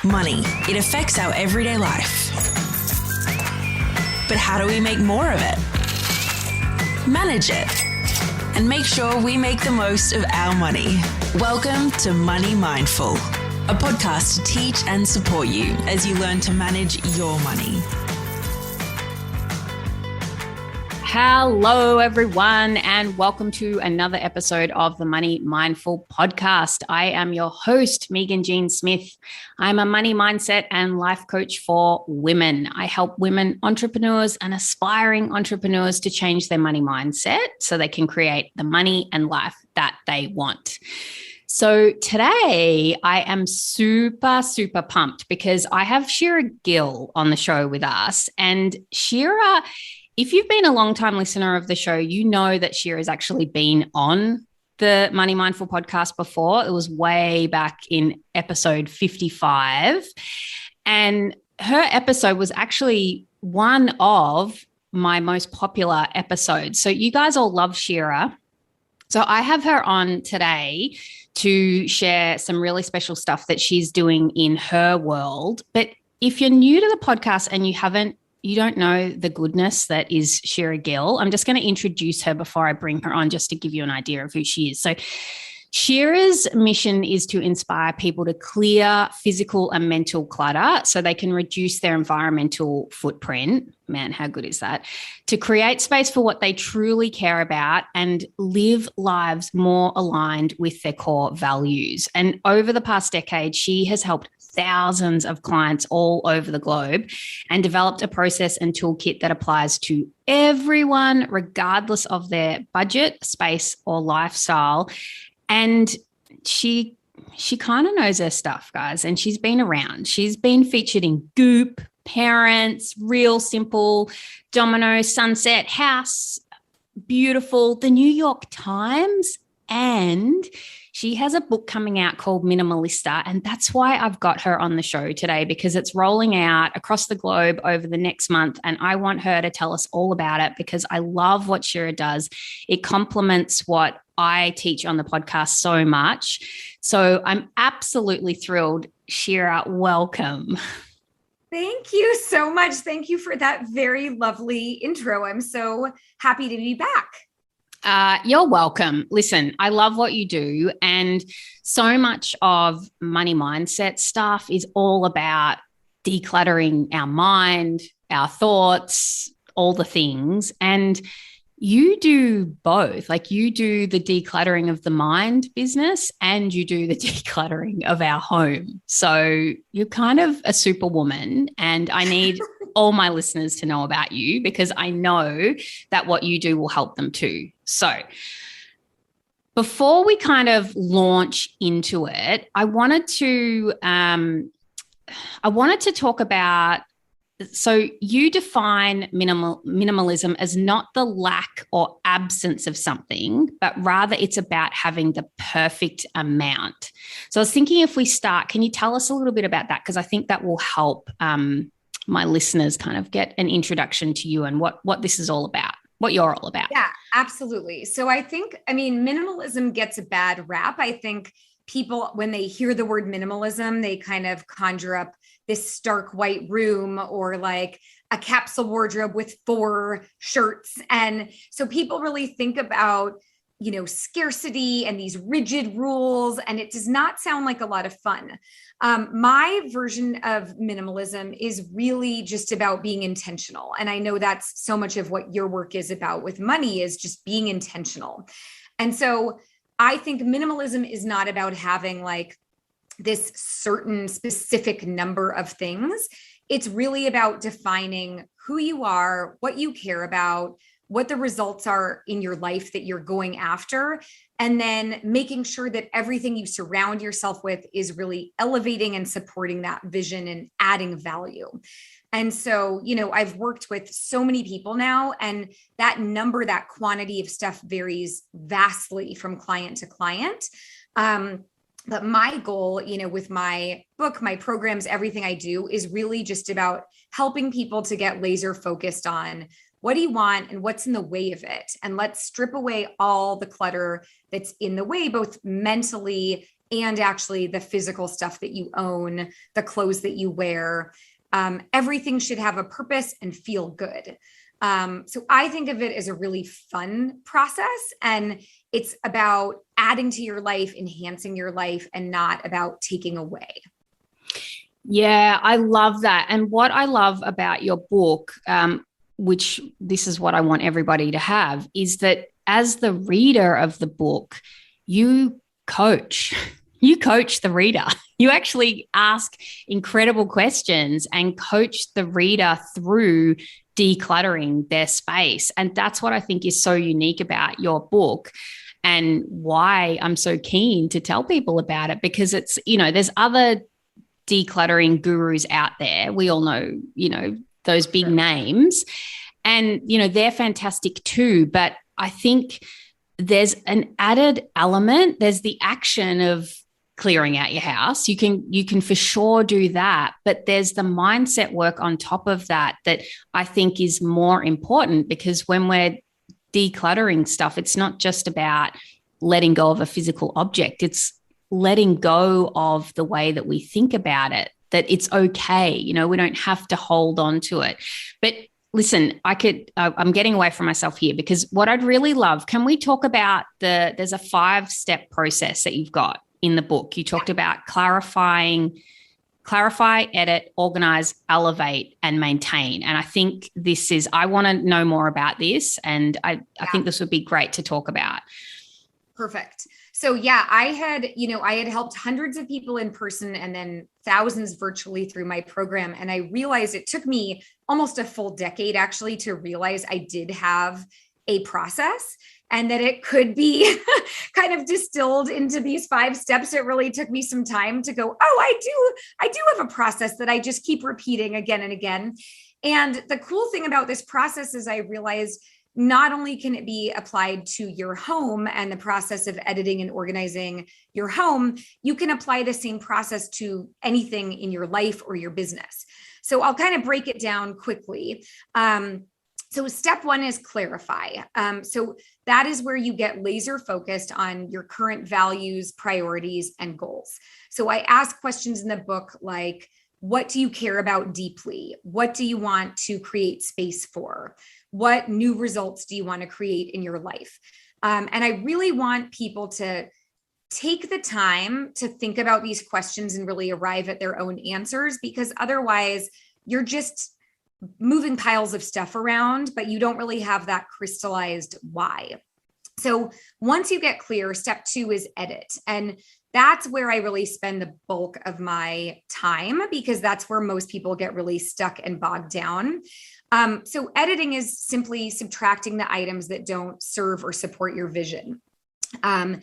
Money. It affects our everyday life. But how do we make more of it? Manage it. And make sure we make the most of our money. Welcome to Money Mindful, a podcast to teach and support you as you learn to manage your money. Hello, everyone, and welcome to another episode of the Money Mindful podcast. I am your host, Megan Jean Smith. I'm a money mindset and life coach for women. I help women entrepreneurs and aspiring entrepreneurs to change their money mindset so they can create the money and life that they want. So today I am super pumped because I have Shira Gill on the show with us. And Shira, if you've been a long-time listener of the show, you know that Shira has actually been on the Money Mindful podcast before. It was way back in episode 55. And her episode was actually one of my most popular episodes. So you guys all love Shira. So I have her on today to share some really special stuff that she's doing in her world. But if you're new to the podcast and you don't know the goodness that is Shira Gill, I'm just going to introduce her before I bring her on just to give you an idea of who she is. So Shira's mission is to inspire people to clear physical and mental clutter so they can reduce their environmental footprint. Man, how good is that? To create space for what they truly care about and live lives more aligned with their core values. And over the past decade, she has helped thousands of clients all over the globe and developed a process and toolkit that applies to everyone, regardless of their budget, space, or lifestyle. And she kind of knows her stuff, guys, and she's been around. She's been featured in Goop, Parents, Real Simple, Domino, Sunset, House, Beautiful, the New York Times, and she has a book coming out called Minimalista, and that's why I've got her on the show today, because it's rolling out across the globe over the next month, and I want her to tell us all about it because I love what Shira does. It complements what I teach on the podcast so much. So I'm absolutely thrilled. Shira, welcome. Thank you so much. Thank you for that very lovely intro. I'm so happy to be back. You're welcome. Listen, I love what you do. And so much of money mindset stuff is all about decluttering our mind, our thoughts, all the things. And you do both. Like, you do the decluttering of the mind business and you do the decluttering of our home. So you're kind of a superwoman, and I need all my listeners to know about you because I know that what you do will help them too. So before we kind of launch into it, I wanted to talk about, so you define minimalism as not the lack or absence of something, but rather it's about having the perfect amount. So I was thinking, if we start, can you tell us a little bit about that? Because I think that will help my listeners kind of get an introduction to you and what this is all about, what you're all about. Yeah, absolutely. So minimalism gets a bad rap. I think people, when they hear the word minimalism, they kind of conjure up this stark white room or like a capsule wardrobe with 4 shirts. And so people really think about, scarcity and these rigid rules, and it does not sound like a lot of fun. My version of minimalism is really just about being intentional. And I know that's so much of what your work is about with money, is just being intentional. And so I think minimalism is not about having like this certain specific number of things. It's really about defining who you are, what you care about, what the results are in your life that you're going after, and then making sure that everything you surround yourself with is really elevating and supporting that vision and adding value. And so, I've worked with so many people now, and that number, that quantity of stuff varies vastly from client to client. But my goal, with my book, my programs, everything I do is really just about helping people to get laser focused on what do you want and what's in the way of it? And let's strip away all the clutter that's in the way, both mentally and actually the physical stuff that you own, the clothes that you wear. Everything should have a purpose and feel good. So I think of it as a really fun process, and it's about adding to your life, enhancing your life, and not about taking away. Yeah, I love that. And what I love about your book, which this is what I want everybody to have, is that as the reader of the book, you coach. You coach the reader. You actually ask incredible questions and coach the reader through decluttering their space. And that's what I think is so unique about your book, and why I'm so keen to tell people about it, because it's, there's other decluttering gurus out there. We all know, those big names, and, they're fantastic too. But I think there's an added element. There's the action of clearing out your house. You can for sure do that, but there's the mindset work on top of that I think is more important, because when we're decluttering stuff, it's not just about letting go of a physical object. It's letting go of the way that we think about it, that it's okay. We don't have to hold on to it. But listen, I'm getting away from myself here, because what I'd really love, can we talk about there's a 5-step process that you've got in the book. You talked about clarify, edit, organize, elevate, and maintain. And I think I want to know more about this. And I think this would be great to talk about. Perfect. So I had helped hundreds of people in person and then thousands virtually through my program. And I realized it took me almost a full decade actually to realize I did have a process, and that it could be kind of distilled into these 5 steps. It really took me some time to go, I do have a process that I just keep repeating again and again. And the cool thing about this process is I realized not only can it be applied to your home and the process of editing and organizing your home, you can apply the same process to anything in your life or your business. So I'll kind of break it down quickly. So step 1 is clarify. So that is where you get laser focused on your current values, priorities, and goals. So I ask questions in the book like, what do you care about deeply? What do you want to create space for? What new results do you want to create in your life? And I really want people to take the time to think about these questions and really arrive at their own answers, because otherwise you're just moving piles of stuff around, but you don't really have that crystallized why. So once you get clear, step 2 is edit. And that's where I really spend the bulk of my time, because that's where most people get really stuck and bogged down. So editing is simply subtracting the items that don't serve or support your vision. And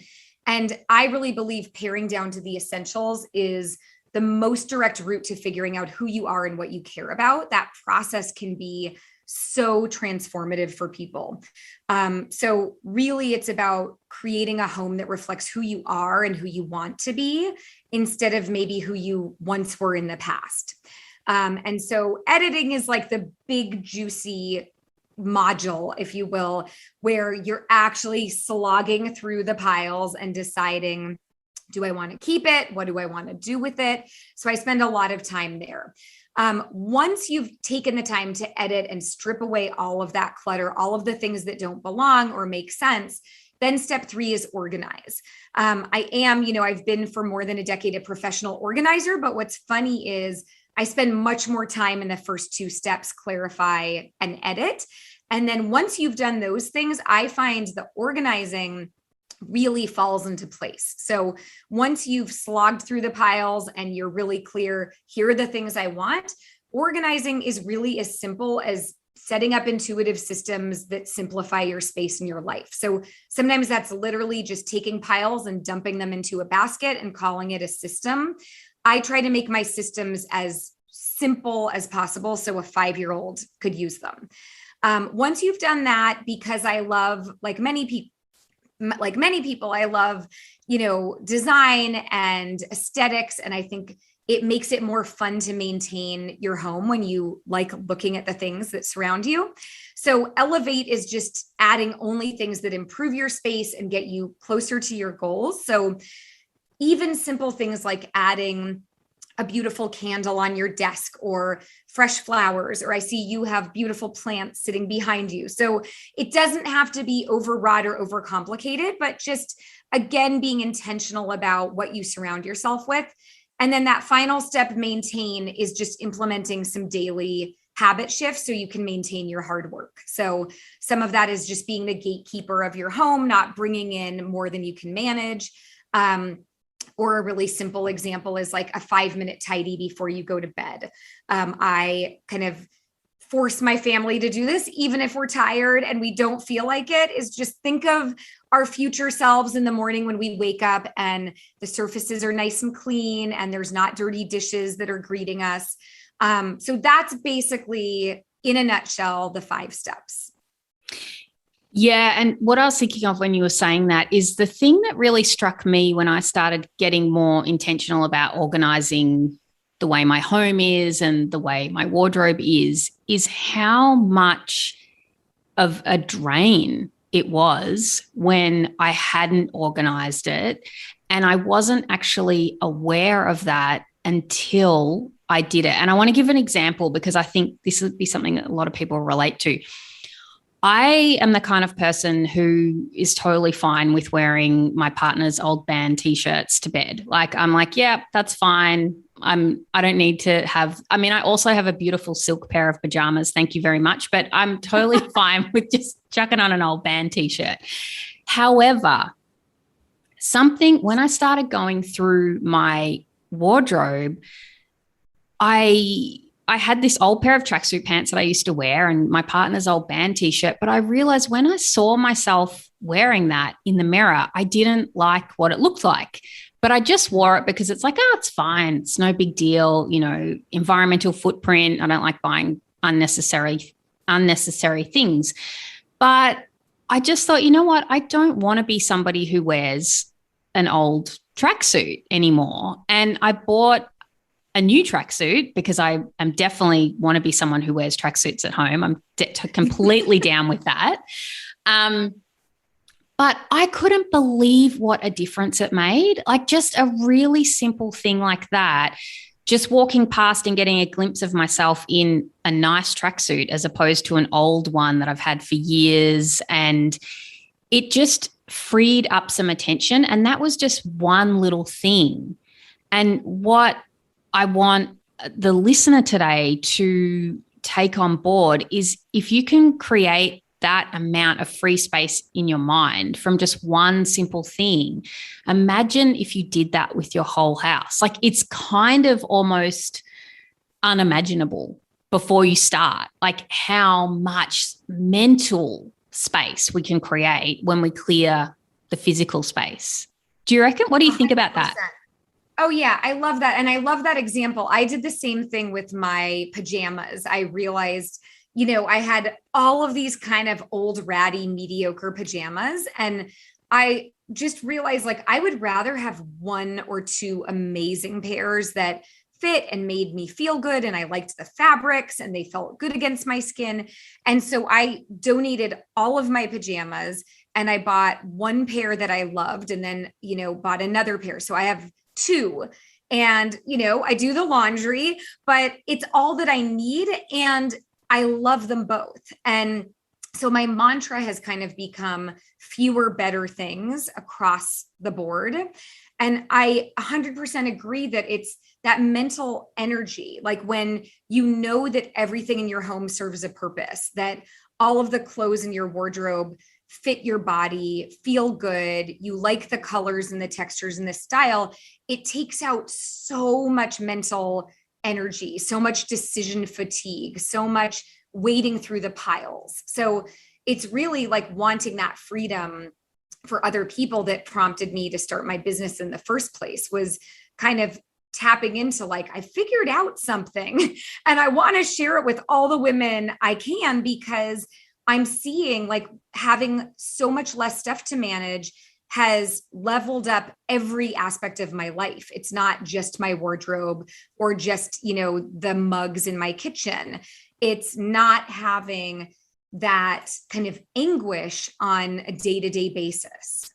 I really believe paring down to the essentials is the most direct route to figuring out who you are and what you care about. That process can be so transformative for people. So really it's about creating a home that reflects who you are and who you want to be, instead of maybe who you once were in the past. And so editing is like the big juicy module, if you will, where you're actually slogging through the piles and deciding, do I want to keep it? What do I want to do with it? So I spend a lot of time there. Once you've taken the time to edit and strip away all of that clutter, all of the things that don't belong or make sense, then step 3 is organize. I've been for more than a decade a professional organizer, but what's funny is I spend much more time in the first 2 steps, clarify and edit. And then once you've done those things, I find the organizing really falls into place. So once you've slogged through the piles and you're really clear, here are the things I want, organizing is really as simple as setting up intuitive systems that simplify your space in your life. So sometimes that's literally just taking piles and dumping them into a basket and calling it a system. I try to make my systems as simple as possible so a 5-year-old could use them. Once you've done that, because I love, like many people, I love, design and aesthetics. And I think it makes it more fun to maintain your home when you like looking at the things that surround you. So elevate is just adding only things that improve your space and get you closer to your goals. So, even simple things like adding a beautiful candle on your desk or fresh flowers, or I see you have beautiful plants sitting behind you. So it doesn't have to be overwrought or overcomplicated, but just, again, being intentional about what you surround yourself with. And then that final step, maintain, is just implementing some daily habit shifts so you can maintain your hard work. So some of that is just being the gatekeeper of your home, not bringing in more than you can manage. Or a really simple example is like a 5-minute tidy before you go to bed. I kind of force my family to do this, even if we're tired and we don't feel like it, is just think of our future selves in the morning when we wake up and the surfaces are nice and clean and there's not dirty dishes that are greeting us. So that's basically, in a nutshell, the 5 steps. Yeah. And what I was thinking of when you were saying that is the thing that really struck me when I started getting more intentional about organizing the way my home is and the way my wardrobe is how much of a drain it was when I hadn't organized it. And I wasn't actually aware of that until I did it. And I want to give an example because I think this would be something that a lot of people relate to. I am the kind of person who is totally fine with wearing my partner's old band t-shirts to bed. Like, I'm like, yeah, that's fine. I don't need to have, I also have a beautiful silk pair of pajamas. Thank you very much. But I'm totally fine with just chucking on an old band t-shirt. However, when I started going through my wardrobe, I had this old pair of tracksuit pants that I used to wear and my partner's old band t-shirt. But I realized when I saw myself wearing that in the mirror, I didn't like what it looked like. But I just wore it because it's like, it's fine. It's no big deal. Environmental footprint. I don't like buying unnecessary things. But I just thought, you know what? I don't want to be somebody who wears an old tracksuit anymore. And I bought a new tracksuit because I am definitely want to be someone who wears tracksuits at home. I'm completely down with that. But I couldn't believe what a difference it made. Like just a really simple thing like that, just walking past and getting a glimpse of myself in a nice tracksuit as opposed to an old one that I've had for years. And it just freed up some attention. And that was just one little thing. And what I want the listener today to take on board is if you can create that amount of free space in your mind from just one simple thing, imagine if you did that with your whole house. Like it's kind of almost unimaginable before you start, like how much mental space we can create when we clear the physical space. Do you reckon? What do you think about that? Oh, yeah, I love that. And I love that example. I did the same thing with my pajamas. I realized, I had all of these kind of old, ratty, mediocre pajamas. And I just realized like I would rather have 1 or 2 amazing pairs that fit and made me feel good. And I liked the fabrics and they felt good against my skin. And so I donated all of my pajamas and I bought 1 pair that I loved and then, bought another pair. So I have 2 and, I do the laundry, but it's all that I need. And I love them both. And so my mantra has kind of become fewer, better things across the board. And I 100% agree that it's that mental energy, like when that everything in your home serves a purpose, that all of the clothes in your wardrobe fit your body, feel good, you like the colors and the textures and the style, it takes out so much mental energy, so much decision fatigue, so much wading through the piles. So it's really like wanting that freedom for other people that prompted me to start my business in the first place, was kind of tapping into like, I figured out something and I want to share it with all the women I can, because I'm seeing like having so much less stuff to manage has leveled up every aspect of my life. It's not just my wardrobe or just, the mugs in my kitchen. It's not having that kind of anguish on a day-to-day basis.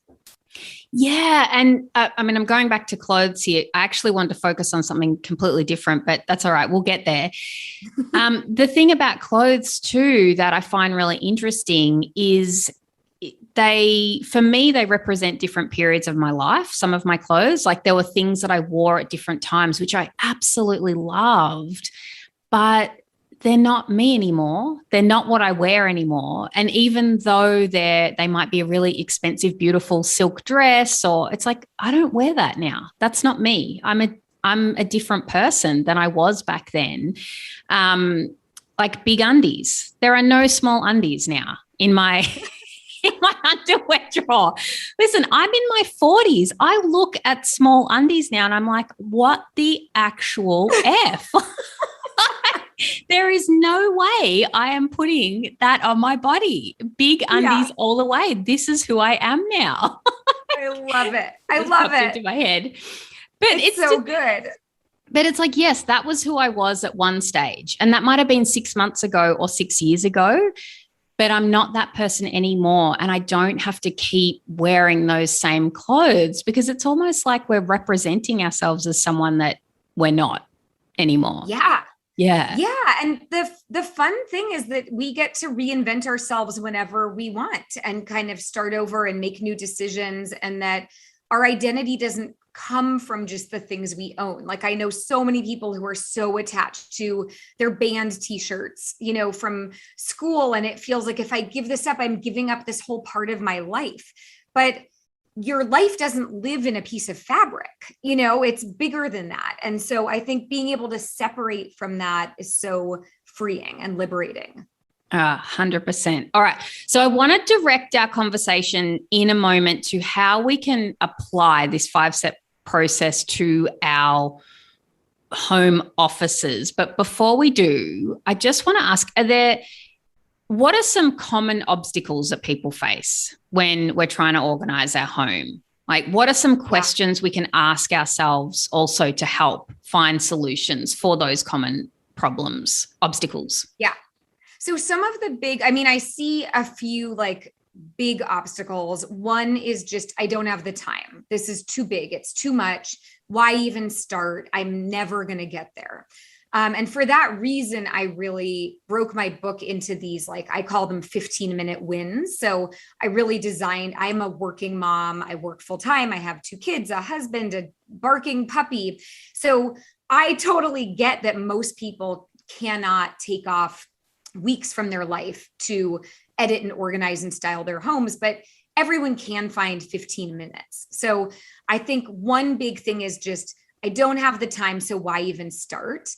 Yeah. And I mean, I'm going back to clothes here. I actually wanted to focus on something completely different, but that's all right. We'll get there. The thing about clothes too that I find really interesting is for me, they represent different periods of my life. Some of my clothes, like there were things that I wore at different times, which I absolutely loved, but they're not me anymore. They're not what I wear anymore. And even though they might be a really expensive, beautiful silk dress, or it's like, I don't wear that now. That's not me. I'm a different person than I was back then. Like big undies. There are no small undies now in my in my underwear drawer. Listen, I'm in my 40s. I look at small undies now and I'm like, what the actual F? There is no way I am putting that on my body. Big undies all the way. This is who I am now. I love it. I love it. Into my head. But it's so good. But it's like, yes, that was who I was at one stage. And that might have been 6 months ago or 6 years ago. But I'm not that person anymore. And I don't have to keep wearing those same clothes because it's almost like we're representing ourselves as someone that we're not anymore. Yeah. Yeah. Yeah. And the fun thing is that we get to reinvent ourselves whenever we want and kind of start over and make new decisions, and that our identity doesn't come from just the things we own. Like I know so many people who are so attached to their band t-shirts, from school. And it feels like if I give this up, I'm giving up this whole part of my life. But your life doesn't live in a piece of fabric, it's bigger than that. And so I think being able to separate from that is so freeing and liberating. 100%. All right. So I want to direct our conversation in a moment to how we can apply this 5-step process to our home offices. But before we do, I just want to ask, what are some common obstacles that people face when we're trying to organize our home? Like, what are some questions we can ask ourselves also to help find solutions for those common problems, obstacles? Yeah. So some of the I see a few like big obstacles. One is just, I don't have the time. This is too big. It's too much. Why even start? I'm never going to get there. And for that reason, I really broke my book into these, like I call them 15-minute wins. So I really I'm a working mom. I work full time. I have 2 kids, a husband, a barking puppy. So I totally get that most people cannot take off weeks from their life to edit and organize and style their homes, but everyone can find 15 minutes. So I think one big thing is just, I don't have the time. So why even start?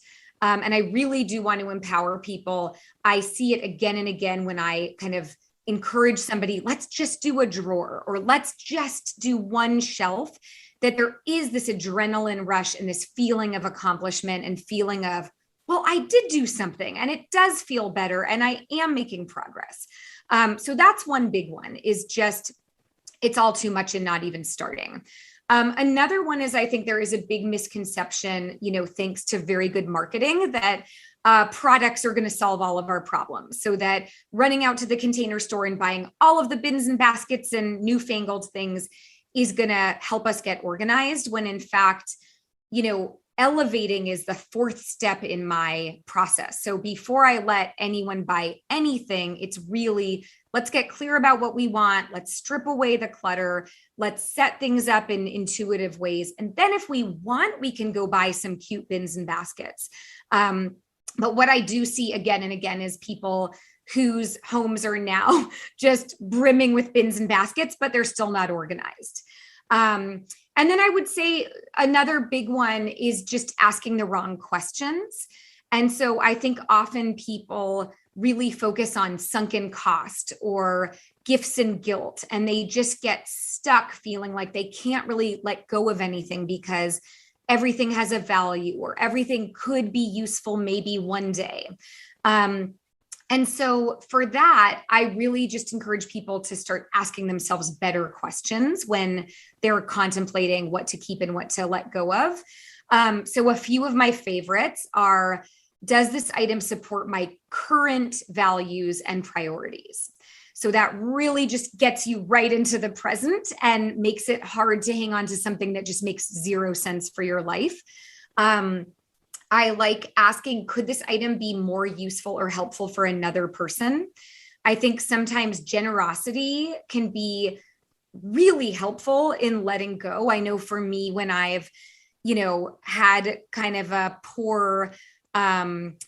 And I really do want to empower people. I see it again and again when I kind of encourage somebody, let's just do a drawer or let's just do one shelf, that there is this adrenaline rush and this feeling of accomplishment and feeling of, well, I did do something and it does feel better and I am making progress. So that's one big one, is just, it's all too much and not even starting. Another one is, I think there is a big misconception, thanks to very good marketing, that products are going to solve all of our problems. So that running out to the Container Store and buying all of the bins and baskets and newfangled things is going to help us get organized, when in fact, elevating is the 4th step in my process. So before I let anyone buy anything, it's really, let's get clear about what we want. Let's strip away the clutter. Let's set things up in intuitive ways. And then if we want, we can go buy some cute bins and baskets. But what I do see again and again is people whose homes are now just brimming with bins and baskets, but they're still not organized. And then I would say another big one is just asking the wrong questions. And so I think often people really focus on sunken cost or gifts and guilt, and they just get stuck feeling like they can't really let go of anything because everything has a value or everything could be useful maybe one day. And so for that, I really just encourage people to start asking themselves better questions when they're contemplating what to keep and what to let go of. So a few of my favorites are, does this item support my current values and priorities? So that really just gets you right into the present and makes it hard to hang on to something that just makes zero sense for your life. I like asking, could this item be more useful or helpful for another person? I think sometimes generosity can be really helpful in letting go. I know for me, when I've, had kind of a poor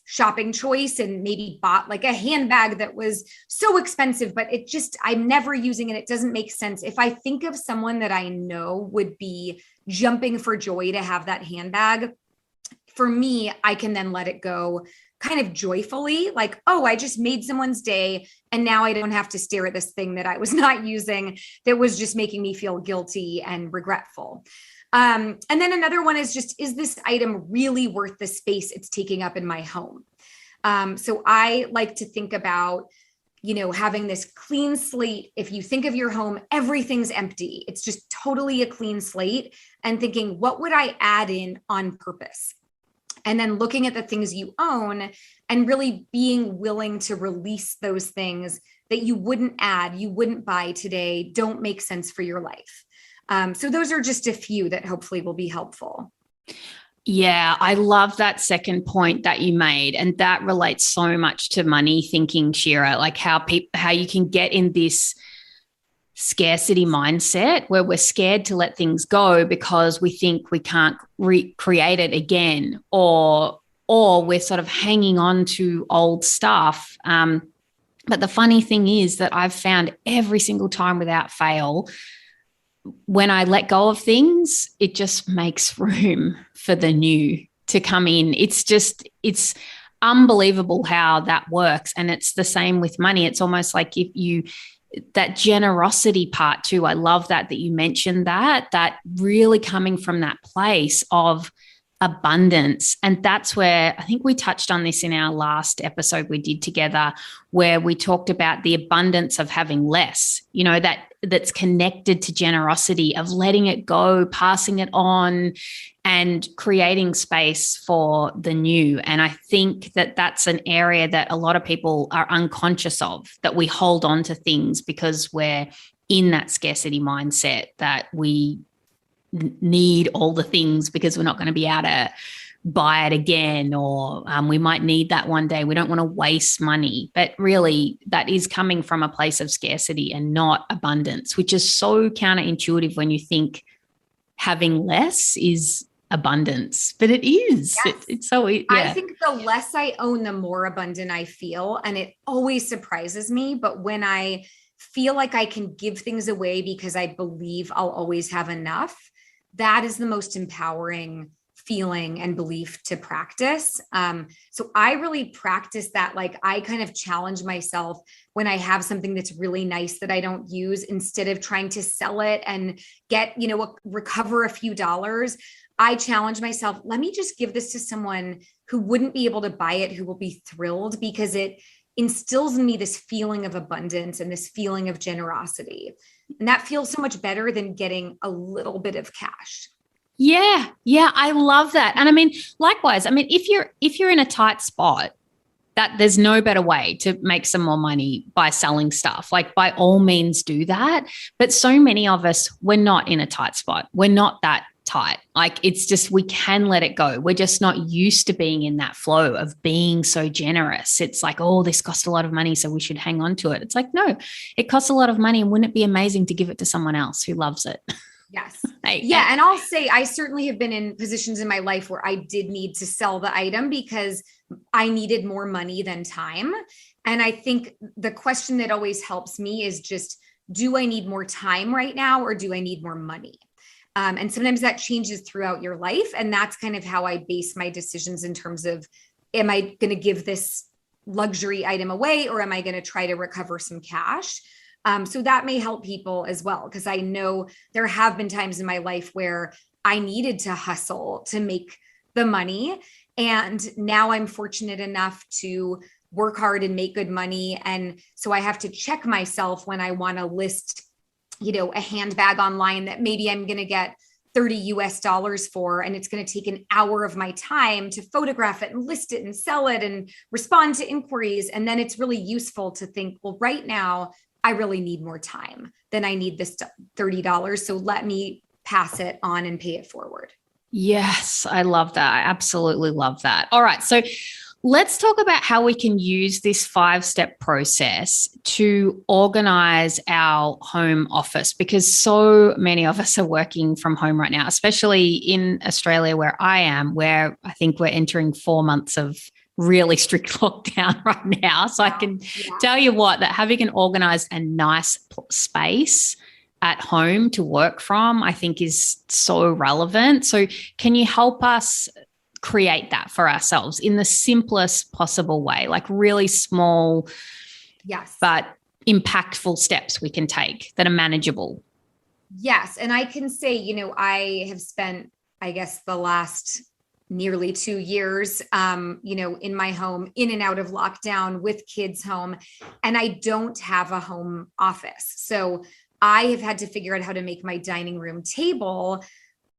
shopping choice and maybe bought like a handbag that was so expensive, but I'm never using it. It doesn't make sense. If I think of someone that I know would be jumping for joy to have that handbag, for me, I can then let it go kind of joyfully, like, oh, I just made someone's day. And now I don't have to stare at this thing that I was not using that was just making me feel guilty and regretful. And then another one is just, is this item really worth the space it's taking up in my home? So I like to think about, having this clean slate. If you think of your home, everything's empty. It's just totally a clean slate, and thinking, what would I add in on purpose? And then looking at the things you own and really being willing to release those things that you wouldn't add, you wouldn't buy today, don't make sense for your life. So those are just a few that hopefully will be helpful. Yeah, I love that second point that you made. And that relates so much to money thinking, Shira, like how you can get in this scarcity mindset where we're scared to let things go because we think we can't recreate it again, or we're sort of hanging on to old stuff. But the funny thing is that I've found every single time without fail, when I let go of things, it just makes room for the new to come in. It's unbelievable how that works. And it's the same with money. It's almost like that generosity part too. I love that you mentioned that really coming from that place of abundance. And that's where I think we touched on this in our last episode we did together, where we talked about the abundance of having less, that's connected to generosity, of letting it go, passing it on, and creating space for the new. And I think that that's an area that a lot of people are unconscious of, that we hold on to things because we're in that scarcity mindset, that we need all the things because we're not going to be able to buy it again, or we might need that one day. We don't want to waste money. But really, that is coming from a place of scarcity and not abundance, which is so counterintuitive when you think having less is abundance, but it is. Yes. It's so, yeah. I think the less I own, the more abundant I feel. And it always surprises me. But when I feel like I can give things away because I believe I'll always have enough, that is the most empowering feeling and belief to practice. So I really practice that. Like, I kind of challenge myself when I have something that's really nice that I don't use, instead of trying to sell it and get, recover a few dollars. I challenge myself, let me just give this to someone who wouldn't be able to buy it, who will be thrilled, because it instills in me this feeling of abundance and this feeling of generosity. And that feels so much better than getting a little bit of cash. Yeah, I love that. And I mean, likewise, if you're in a tight spot, that there's no better way to make some more money by selling stuff. Like, by all means do that. But so many of us, we're not in a tight spot. We're not that tight. Like, it's just, we can let it go. We're just not used to being in that flow of being so generous. It's like, oh, this cost a lot of money, so we should hang on to it. It's like, no, it costs a lot of money. And wouldn't it be amazing to give it to someone else who loves it? Yes. Yeah. And I'll say, I certainly have been in positions in my life where I did need to sell the item because I needed more money than time. And I think the question that always helps me is just, do I need more time right now, or do I need more money? And sometimes that changes throughout your life. And that's kind of how I base my decisions in terms of, am I going to give this luxury item away, or am I going to try to recover some cash? So that may help people as well, because I know there have been times in my life where I needed to hustle to make the money. And now I'm fortunate enough to work hard and make good money. And so I have to check myself when I want to list, a handbag online that maybe I'm going to get $30 for, and it's going to take an hour of my time to photograph it and list it and sell it and respond to inquiries. And then it's really useful to think, well, right now I really need more time than I need this $30. So let me pass it on and pay it forward. Yes, I love that. I absolutely love that. All right. So let's talk about how we can use this 5-step process to organize our home office, because so many of us are working from home right now, especially in Australia where I am, where I think we're entering 4 months of really strict lockdown right now. So I can tell you what, that having an organized and nice space at home to work from, I think is so relevant. So can you help us create that for ourselves in the simplest possible way, like really small, but impactful steps we can take that are manageable? Yes. And I can say, I have spent, I guess, the last nearly 2 years, in my home, in and out of lockdown with kids home, and I don't have a home office. So I have had to figure out how to make my dining room table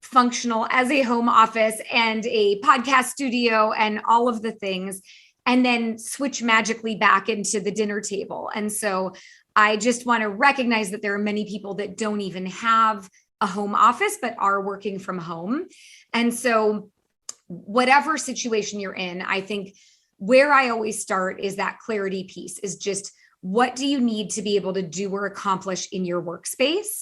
functional as a home office and a podcast studio and all of the things, and then switch magically back into the dinner table. And so I just want to recognize that there are many people that don't even have a home office, but are working from home. And so whatever situation you're in, I think where I always start is that clarity piece, is just, what do you need to be able to do or accomplish in your workspace?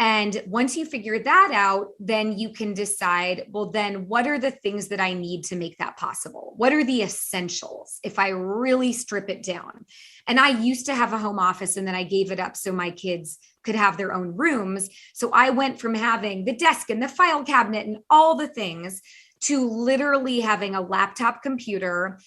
And once you figure that out, then you can decide, well, then what are the things that I need to make that possible? What are the essentials if I really strip it down? And I used to have a home office, and then I gave it up so my kids could have their own rooms. So I went from having the desk and the file cabinet and all the things to literally having a laptop computer,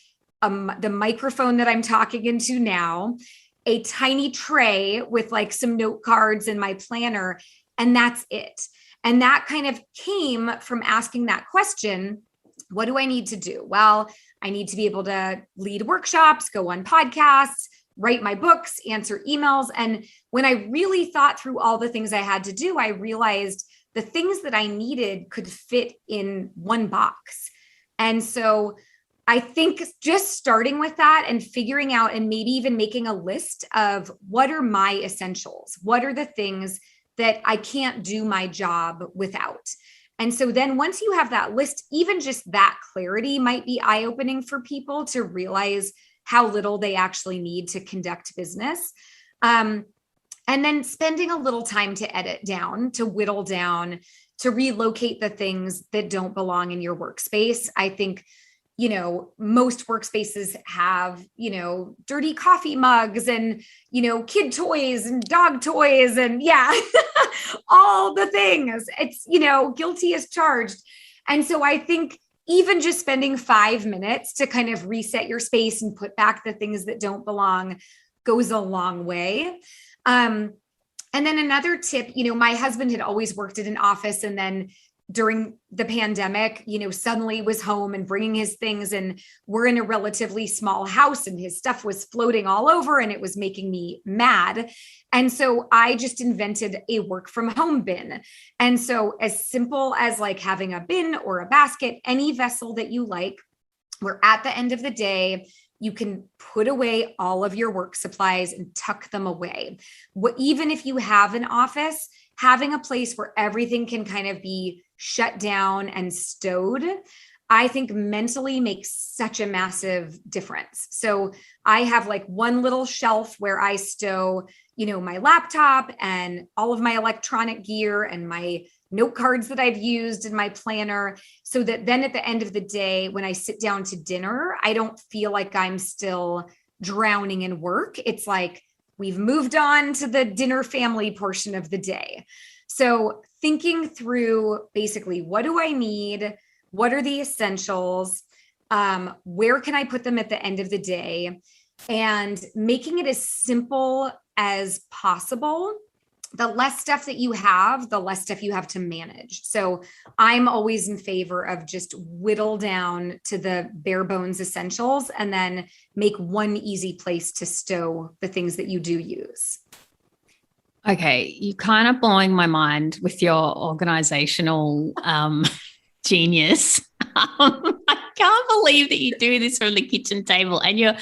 the microphone that I'm talking into now, a tiny tray with like some note cards and my planner, and that's it. And that kind of came from asking that question, what do I need to do? Well, I need to be able to lead workshops, go on podcasts, write my books, answer emails. And when I really thought through all the things I had to do, I realized the things that I needed could fit in one box. And so I think just starting with that and figuring out, and maybe even making a list of what are my essentials? What are the things that I can't do my job without? And so then once you have that list, even just that clarity might be eye-opening for people to realize how little they actually need to conduct business. And then spending a little time to edit down, to whittle down, to relocate the things that don't belong in your workspace. I think, most workspaces have, dirty coffee mugs and, kid toys and dog toys and all the things. It's, guilty as charged. And so I think even just spending 5 minutes to kind of reset your space and put back the things that don't belong goes a long way. And then another tip, my husband had always worked at an office, and then during the pandemic, suddenly was home and bringing his things, and we're in a relatively small house, and his stuff was floating all over, and it was making me mad. And so I just invented a work from home bin. And so as simple as like having a bin or a basket, any vessel that you like, where at the end of the day, you can put away all of your work supplies and tuck them away. Even if you have an office, having a place where everything can kind of be shut down and stowed, I think mentally makes such a massive difference. So I have like one little shelf where I stow, my laptop and all of my electronic gear and my note cards that I've used in my planner, so that then at the end of the day, when I sit down to dinner, I don't feel like I'm still drowning in work. It's like we've moved on to the dinner family portion of the day. So thinking through basically, what do I need? What are the essentials? Where can I put them at the end of the day? And making it as simple as possible. The less stuff that you have, the less stuff you have to manage. So I'm always in favor of just whittle down to the bare bones essentials, and then make one easy place to stow the things that you do use. Okay, you're kind of blowing my mind with your organizational genius. I can't believe that you do this from the kitchen table. And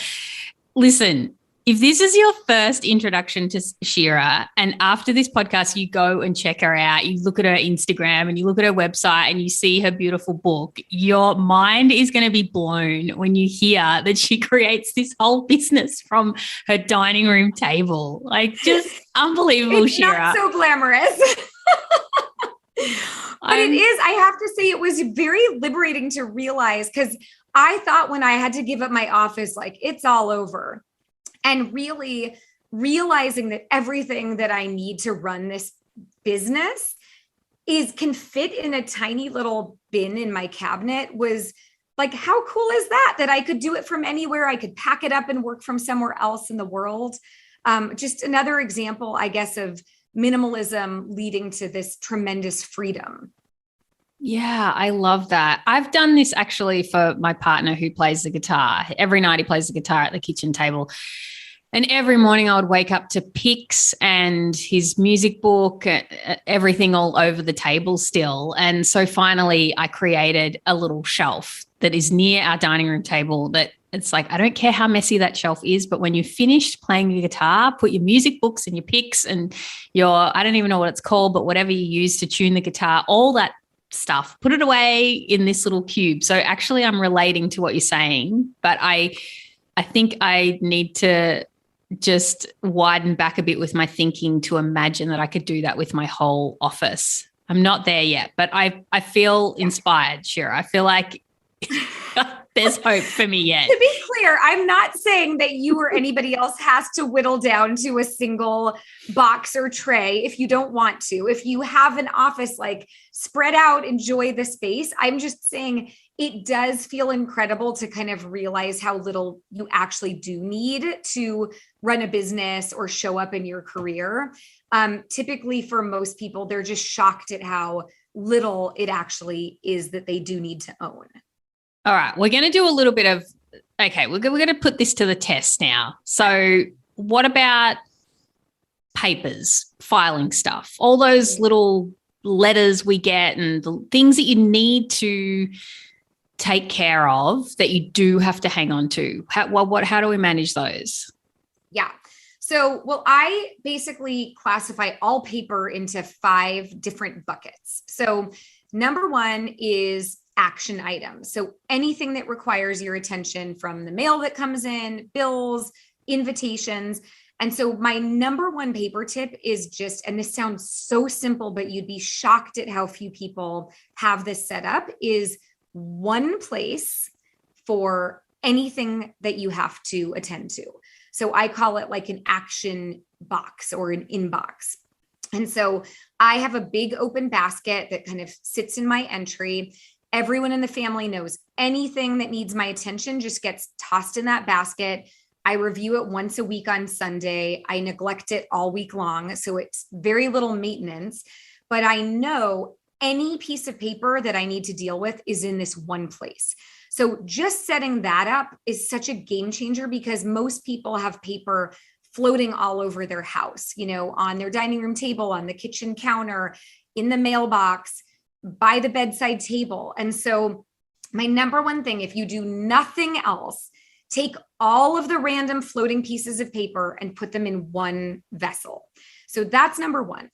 listen, if this is your first introduction to Shira, and after this podcast, you go and check her out, you look at her Instagram and you look at her website and you see her beautiful book, your mind is going to be blown when you hear that she creates this whole business from her dining room table. Like, just unbelievable, it's Shira. Not so glamorous. But it is, I have to say, it was very liberating to realize, because I thought when I had to give up my office, like, it's all over. And really realizing that everything that I need to run this business can fit in a tiny little bin in my cabinet was like, how cool is that? That I could do it from anywhere. I could pack it up and work from somewhere else in the world. Just another example, I guess, of minimalism leading to this tremendous freedom. Yeah, I love that. I've done this actually for my partner who plays the guitar. Every night he plays the guitar at the kitchen table. And every morning I would wake up to picks and his music book, everything all over the table still. And so finally I created a little shelf that is near our dining room table that it's like, I don't care how messy that shelf is, but when you've finished playing your guitar, put your music books and your picks and I don't even know what it's called, but whatever you use to tune the guitar, all that stuff, put it away in this little cube. So actually I'm relating to what you're saying, but I think I need to just widen back a bit with my thinking to imagine that I could do that with my whole office. I'm not there yet, but I feel inspired, Shira. I feel like there's hope for me yet. To be clear, I'm not saying that you or anybody else has to whittle down to a single box or tray if you don't want to. If you have an office, like, spread out, enjoy the space. I'm just saying it does feel incredible to kind of realize how little you actually do need to run a business or show up in your career. Typically for most people, they're just shocked at how little it actually is that they do need to own. All right, we're going to do a little bit of, okay, we're going to put this to the test now. So what about papers, filing stuff, all those little letters we get and the things that you need to take care of that you do have to hang on to? How do we manage those? Yeah. So, well, I basically classify all paper into 5 different buckets. So number 1 is action items. So anything that requires your attention, from the mail that comes in, bills, invitations. And so my number 1 paper tip is just, and this sounds so simple, but you'd be shocked at how few people have this set up, is one place for anything that you have to attend to. So I call it like an action box or an inbox. And so I have a big open basket that kind of sits in my entry. Everyone in the family knows anything that needs my attention just gets tossed in that basket. I review it once a week on Sunday. I neglect it all week long. So it's very little maintenance, but I know any piece of paper that I need to deal with is in this one place. So just setting that up is such a game changer, because most people have paper floating all over their house, on their dining room table, on the kitchen counter, in the mailbox, by the bedside table. And so my number 1 thing, if you do nothing else, take all of the random floating pieces of paper and put them in one vessel. So that's number 1.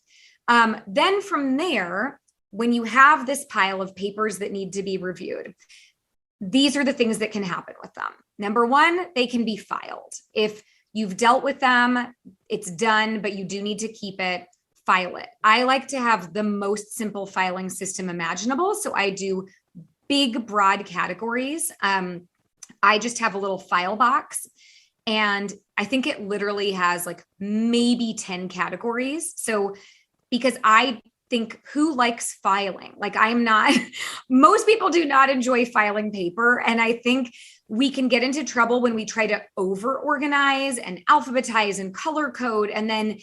Then from there, when you have this pile of papers that need to be reviewed, these are the things that can happen with them. Number 1, they can be filed. If you've dealt with them, it's done, but you do need to keep it, file it. I like to have the most simple filing system imaginable. So I do big, broad categories. I just have a little file box, and I think it literally has like maybe 10 categories. So because I think, who likes filing? Like, most people do not enjoy filing paper. And I think we can get into trouble when we try to over organize and alphabetize and color code. And then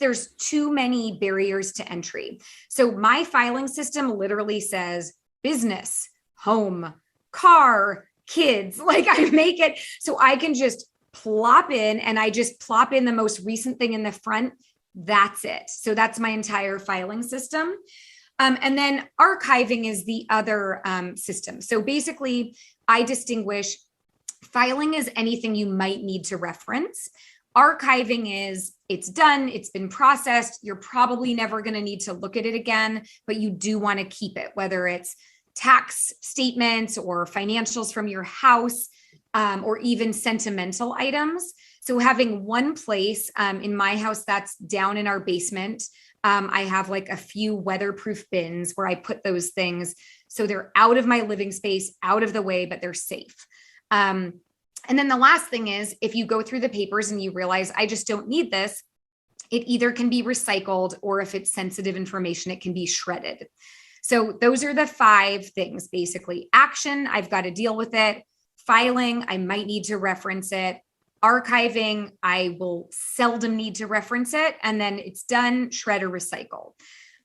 there's too many barriers to entry. So my filing system literally says business, home, car, kids. Like, I make it so I can just plop in, and I just plop in the most recent thing in the front. That's it. So that's my entire filing system. And then archiving is the other system. So basically, I distinguish Filing is anything you might need to reference. Archiving is it's done, it's been processed. You're probably never going to need to look at it again, but you do want to keep it, whether it's tax statements or financials from your house, or even sentimental items. So having one place in my house that's down in our basement, I have like a few weatherproof bins where I put those things. So they're out of my living space, out of the way, but they're safe. And then the last thing is, if you go through the papers and you realize I just don't need this, it either can be recycled, or if it's sensitive information, it can be shredded. So those are the 5 things, basically. Action, I've got to deal with it. Filing, I might need to reference it. Archiving, I will seldom need to reference it. And then it's done, shred or recycle.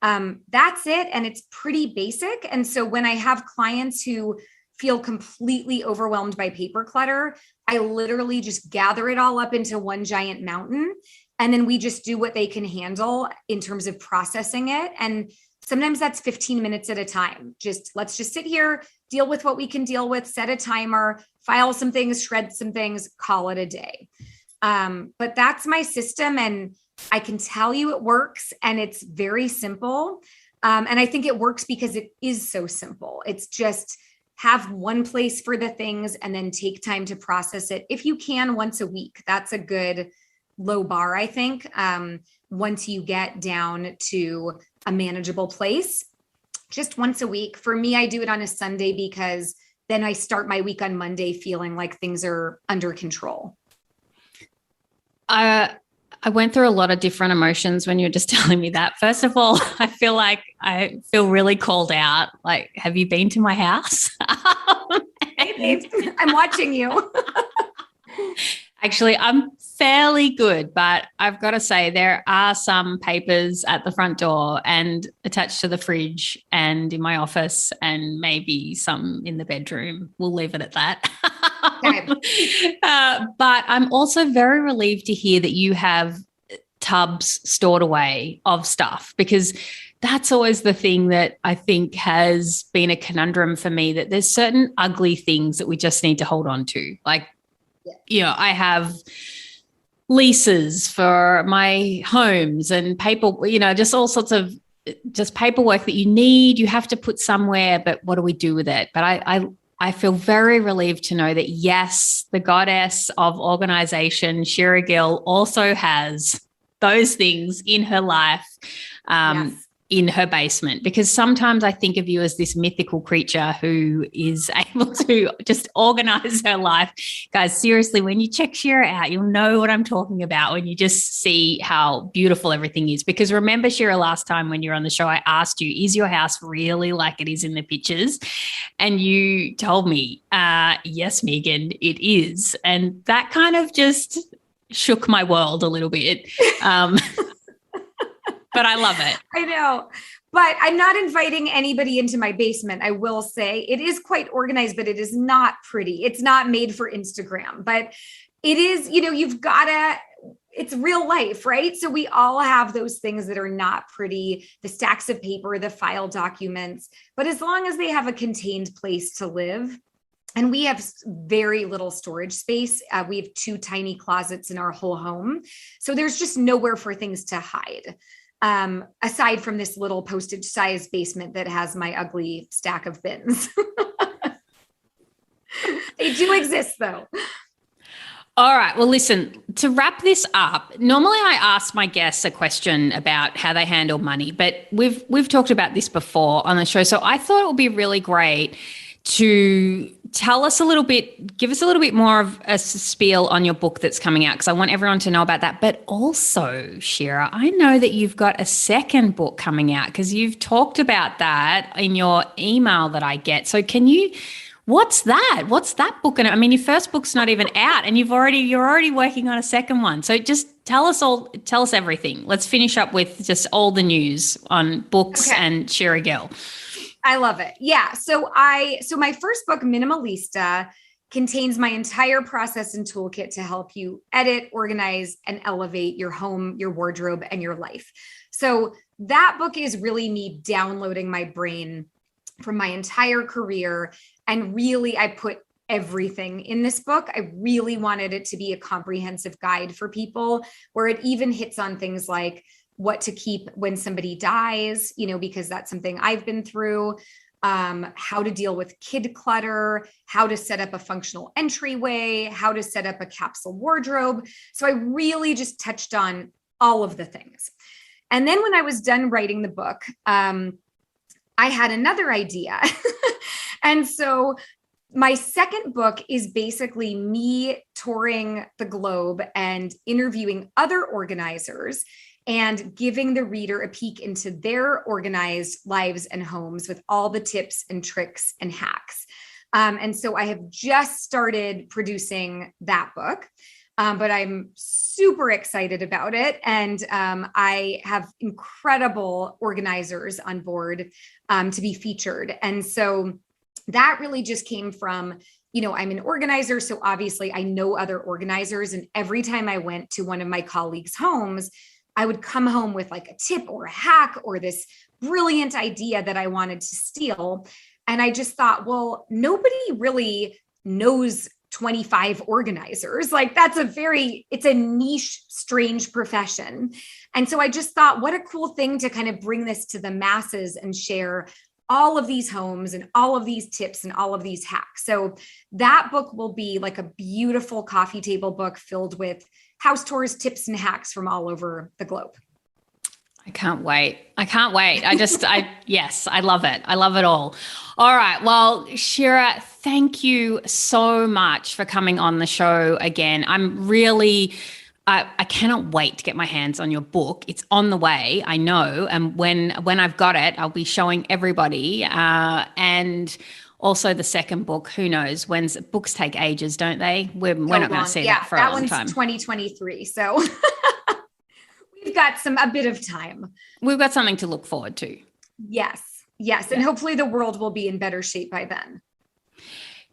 That's it. And it's pretty basic. And so when I have clients who feel completely overwhelmed by paper clutter, I literally just gather it all up into one giant mountain. And then we just do what they can handle in terms of processing it. And sometimes that's 15 minutes at a time. Let's just sit here, deal with what we can deal with, set a timer, file some things, shred some things, call it a day. But that's my system. And I can tell you it works, and it's very simple. And I think it works because it is so simple. It's just have one place for the things and then take time to process it. If you can, once a week, that's a good low bar, I think. Once you get down to a manageable place, just once a week. For me, I do it on a Sunday because then I start my week on Monday feeling like things are under control. I went through a lot of different emotions when you were just telling me that. First of all, I feel really called out. Like, have you been to my house? I'm watching you. Actually, I'm fairly good, but I've got to say there are some papers at the front door and attached to the fridge and in my office, and maybe some in the bedroom. We'll leave it at that. Okay. But I'm also very relieved to hear that you have tubs stored away of stuff, because that's always the thing that I think has been a conundrum for me, that there's certain ugly things that we just need to hold on to. Like, you know, I have leases for my homes and paper, you know, just all sorts of just paperwork that you have to put somewhere, but what do we do with it? But I feel very relieved to know that, yes, the goddess of organization, Shira Gill, also has those things in her life. Yes. In her basement, because sometimes I think of you as this mythical creature who is able to just organize her life. Guys, seriously, when you check Shira out, you'll know what I'm talking about when you just see how beautiful everything is. Because remember, Shira, last time when you were on the show, I asked you, is your house really like it is in the pictures? And you told me, yes, Megan, it is. And that kind of just shook my world a little bit. But I love it. I know, but I'm not inviting anybody into my basement. I will say it is quite organized, but it is not pretty. It's not made for Instagram, but it is, you know, it's real life, right? So we all have those things that are not pretty, the stacks of paper, the file documents, but as long as they have a contained place to live. And we have very little storage space. We have 2 tiny closets in our whole home. So there's just nowhere for things to hide. Aside from this little postage size basement that has my ugly stack of bins. They do exist though. All right. Well, listen, to wrap this up, normally I ask my guests a question about how they handle money, but we've talked about this before on the show. So I thought it would be really great to tell us a little bit, give us a little bit more of a spiel on your book that's coming out, because I want everyone to know about that. But also, Shira, I know that you've got a second book coming out, because you've talked about that in your email that I get. So what's that? What's that book? And I mean, your first book's not even out, and you're already working on a second one. So just tell us everything. Let's finish up with just all the news on books and Shira Gill. I love it. Yeah. So my first book, Minimalista, contains my entire process and toolkit to help you edit, organize, and elevate your home, your wardrobe, and your life. So that book is really me downloading my brain from my entire career. And really, I put everything in this book. I really wanted it to be a comprehensive guide for people, where it even hits on things like what to keep when somebody dies, because that's something I've been through, how to deal with kid clutter, how to set up a functional entryway, how to set up a capsule wardrobe. So I really just touched on all of the things. And then when I was done writing the book, I had another idea. And so my second book is basically me touring the globe and interviewing other organizers and giving the reader a peek into their organized lives and homes with all the tips and tricks and hacks. And so I have just started producing that book, but I'm super excited about it. And I have incredible organizers on board to be featured. And so that really just came from, I'm an organizer. So obviously I know other organizers. And every time I went to one of my colleagues' homes, I would come home with like a tip or a hack or this brilliant idea that I wanted to steal. And I just thought, well, nobody really knows 25 organizers. Like it's a niche, strange profession. And so I just thought, what a cool thing to kind of bring this to the masses and share all of these homes and all of these tips and all of these hacks. So that book will be like a beautiful coffee table book filled with house tours, tips, and hacks from all over the globe. I can't wait. Yes, I love it. I love it all. All right. Well, Shira, thank you so much for coming on the show again. I cannot wait to get my hands on your book. It's on the way, I know. And when I've got it, I'll be showing everybody. And also the second book, who knows? Books take ages, don't they? We're not going to see that for a long time. That one's 2023. So we've got a bit of time. We've got something to look forward to. Yes. And hopefully the world will be in better shape by then.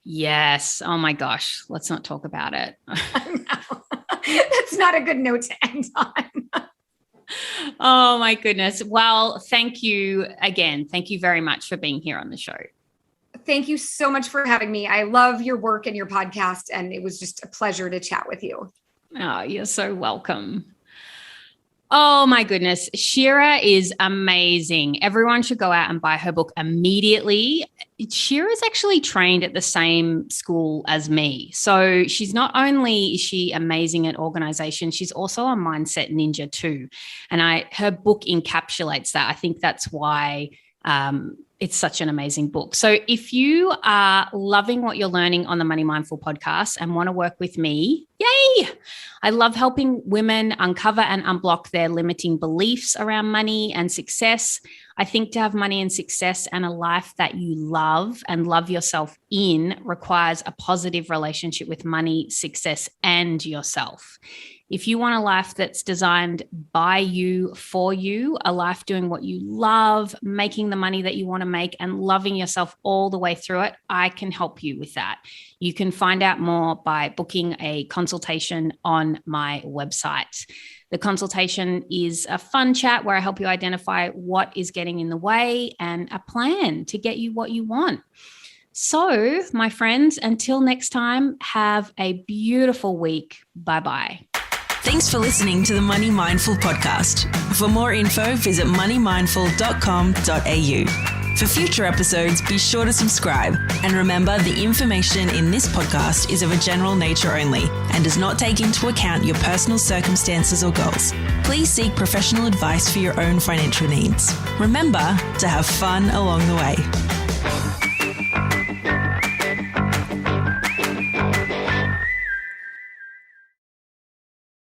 Yes. Oh my gosh. Let's not talk about it. That's not a good note to end on. Oh my goodness. Well, thank you again. Thank you very much for being here on the show. Thank you so much for having me. I love your work and your podcast, and it was just a pleasure to chat with you. Oh, you're so welcome. Oh my goodness. Shira is amazing. Everyone should go out and buy her book immediately. Shira is actually trained at the same school as me. So she's not only is she amazing at organization, she's also a mindset ninja too. And her book encapsulates that. I think that's why it's such an amazing book. So if you are loving what you're learning on the Money Mindful podcast and want to work with me, yay! I love helping women uncover and unblock their limiting beliefs around money and success. I think to have money and success and a life that you love and love yourself in requires a positive relationship with money, success, and yourself. If you want a life that's designed by you, for you, a life doing what you love, making the money that you want to make and loving yourself all the way through it, I can help you with that. You can find out more by booking a consultation on my website. The consultation is a fun chat where I help you identify what is getting in the way and a plan to get you what you want. So, my friends, until next time, have a beautiful week. Bye-bye. Thanks for listening to the Money Mindful podcast. For more info, visit moneymindful.com.au. For future episodes, be sure to subscribe. And remember, the information in this podcast is of a general nature only and does not take into account your personal circumstances or goals. Please seek professional advice for your own financial needs. Remember to have fun along the way.